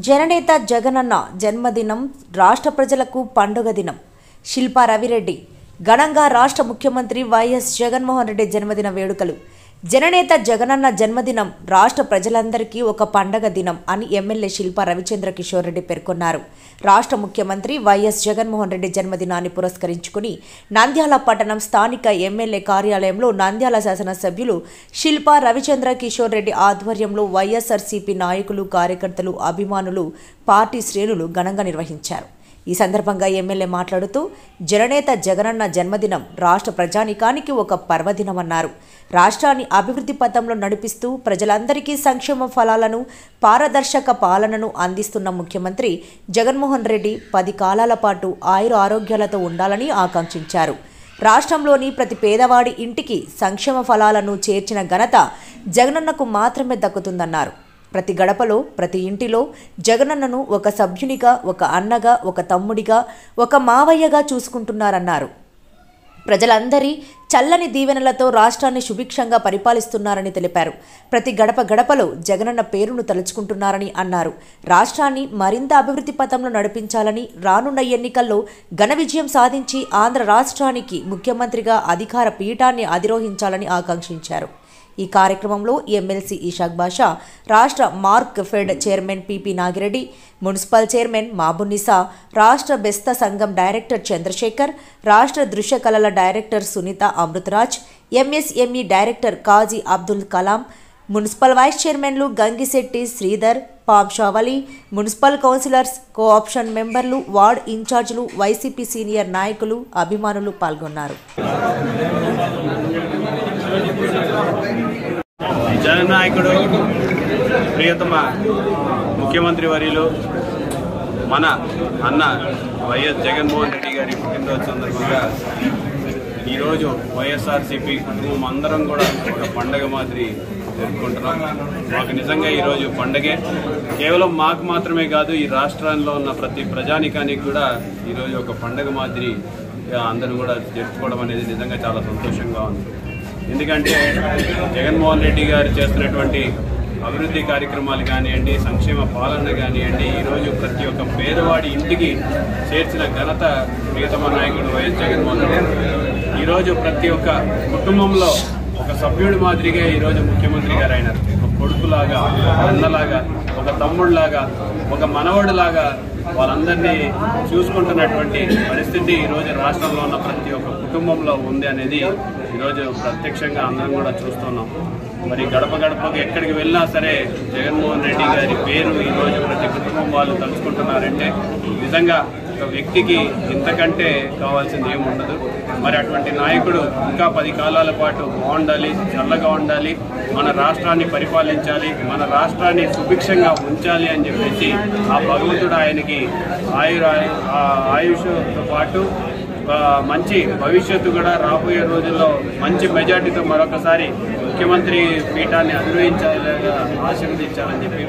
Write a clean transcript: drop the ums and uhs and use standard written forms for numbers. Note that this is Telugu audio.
జననేత జగనన్న జన్మదినం రాష్ట్ర ప్రజలకు పండుగ దినం. శిల్పా రవిరెడ్డి ఘనంగా రాష్ట్ర ముఖ్యమంత్రి వైఎస్ జగన్మోహన్ రెడ్డి జన్మదిన వేడుకలు. జననేత జగనన్న జన్మదినం రాష్ట్ర ప్రజలందరికీ ఒక పండగ దినం అని ఎమ్మెల్యే శిల్పా రవిచంద్ర కిషోర్ రెడ్డి పేర్కొన్నారు. రాష్ట్ర ముఖ్యమంత్రి వైఎస్ జగన్మోహన్ రెడ్డి జన్మదినాన్ని పురస్కరించుకుని నంద్యాల పట్టణం స్థానిక ఎమ్మెల్యే కార్యాలయంలో నంద్యాల శాసనసభ్యులు శిల్పా రవిచంద్ర కిషోర్ రెడ్డి ఆధ్వర్యంలో వైఎస్ఆర్సీపీ నాయకులు, కార్యకర్తలు, అభిమానులు, పార్టీ శ్రేణులు ఘనంగా నిర్వహించారు. ఈ సందర్భంగా ఎమ్మెల్యే మాట్లాడుతూ జననేత జగనన్న జన్మదినం రాష్ట్ర ప్రజానీకానికి ఒక పర్వదినమన్నారు. రాష్ట్రాన్ని అభివృద్ధి పథంలో నడిపిస్తూ ప్రజలందరికీ సంక్షేమ ఫలాలను, పారదర్శక పాలనను అందిస్తున్న ముఖ్యమంత్రి జగన్మోహన్ రెడ్డి 10 కాలాల పాటు ఆయుర ఆరోగ్యాలతో ఉండాలని ఆకాంక్షించారు. రాష్ట్రంలోని ప్రతి పేదవాడి ఇంటికి సంక్షేమ ఫలాలను చేర్చిన ఘనత జగనన్నకు మాత్రమే దక్కుతుందన్నారు. ప్రతి గడపలో, ప్రతి ఇంటిలో జగనన్నను ఒక సభ్యునిగా, ఒక అన్నగా, ఒక తమ్ముడిగా, ఒక మావయ్యగా చూసుకుంటున్నారన్నారు. ప్రజలందరి చల్లని దీవెనలతో రాష్ట్రాన్ని సుభిక్షంగా పరిపాలిస్తున్నారని తెలిపారు. ప్రతి గడప గడపలో జగనన్న పేరును తలుచుకుంటున్నారని అన్నారు. రాష్ట్రాన్ని మరింత అభివృద్ధి పథంలో నడిపించాలని, రానున్న ఎన్నికల్లో ఘన విజయం సాధించి ఆంధ్ర రాష్ట్రానికి ముఖ్యమంత్రిగా అధికార పీఠాన్ని అధిరోహించాలని ఆకాంక్షించారు. ఈ కార్యక్రమంలో ఎమ్మెల్సీ ఇషాక్ బాషా, రాష్ట్ర Markfed chairman PP Nagireddy, municipal chairman Mabunisa, రాష్ట్ర బెస్త సంఘం డైరెక్టర్ చంద్రశేఖర్, రాష్ట్ర దృశ్య కళల director Sunitha Amrutharaj, MSME director Kazi Abdul Kalam, municipal vice చైర్మన్లు Gangisetty Sridhar, Pamshavali, municipal councillors, co-option మెంబర్లు, వార్డ్ ఇన్ఛార్జీలు, వైసీపీ సీనియర్ నాయకులు, అభిమానులు పాల్గొన్నారు. జననాయకుడు, ప్రియతమ ముఖ్యమంత్రి వర్యులు మన అన్న వైఎస్ జగన్మోహన్ రెడ్డి గారి పుట్టినరోజు సందర్భంగా ఈరోజు వైఎస్ఆర్సీపీ కుటుంబం అందరం కూడా ఒక పండగ మాదిరి జరుపుకుంటున్నాం. మాకు నిజంగా ఈరోజు పండగే. కేవలం మాకు మాత్రమే కాదు, ఈ రాష్ట్రంలో ఉన్న ప్రతి ప్రజానికానికి కూడా ఈరోజు ఒక పండగ మాదిరి అందరూ కూడా జరుపుకోవడం అనేది నిజంగా చాలా సంతోషంగా ఉంది. ఎందుకంటే జగన్మోహన్ రెడ్డి గారు చేస్తున్నటువంటి అభివృద్ధి కార్యక్రమాలు కానివ్వండి, సంక్షేమ పాలన కానివ్వండి, ఈరోజు ప్రతి ఒక్క పేదవాడి ఇంటికి చేర్చిన ఘనత ప్రియతమ నాయకుడు వైఎస్ జగన్మోహన్ రెడ్డి. ఈరోజు ప్రతి ఒక్క కుటుంబంలో ఒక సభ్యుడి మాదిరిగా ఈరోజు ముఖ్యమంత్రి గారు అయినారు. ఒక కొడుకులాగా, ఒక అన్నలాగా, ఒక తమ్ముడిలాగా, ఒక మనవడిలాగా వాళ్ళందరినీ చూసుకుంటున్నటువంటి పరిస్థితి ఈరోజు రాష్ట్రంలో ఉన్న ప్రతి ఒక్క కుటుంబంలో ఉంది అనేది ఈరోజు ప్రత్యక్షంగా అందరం కూడా చూస్తున్నాం. మరి గడప గడపకు ఎక్కడికి వెళ్ళినా సరే జగన్మోహన్ రెడ్డి గారి పేరు ఈరోజు ప్రతి కుటుంబం వాళ్ళు తలుచుకుంటున్నారంటే నిజంగా ఒక వ్యక్తికి ఇంతకంటే కావాల్సింది ఏముండదు. మరి అటువంటి నాయకుడు ఇంకా 10 కాలాల పాటు బాగుండాలి, చల్లగా ఉండాలి, మన రాష్ట్రాన్ని పరిపాలించాలి, మన రాష్ట్రాన్ని సుభిక్షంగా ఉంచాలి అని చెప్పేసి ఆ భగవంతుడు ఆయనకి ఆయుష్తో పాటు మంచి భవిష్యత్తు కూడా రాబోయే రోజుల్లో మంచి మెజార్టీతో మరొకసారి ముఖ్యమంత్రి పీఠాన్ని అధిరోహించాలని ఆశీర్వదించాలని చెప్పి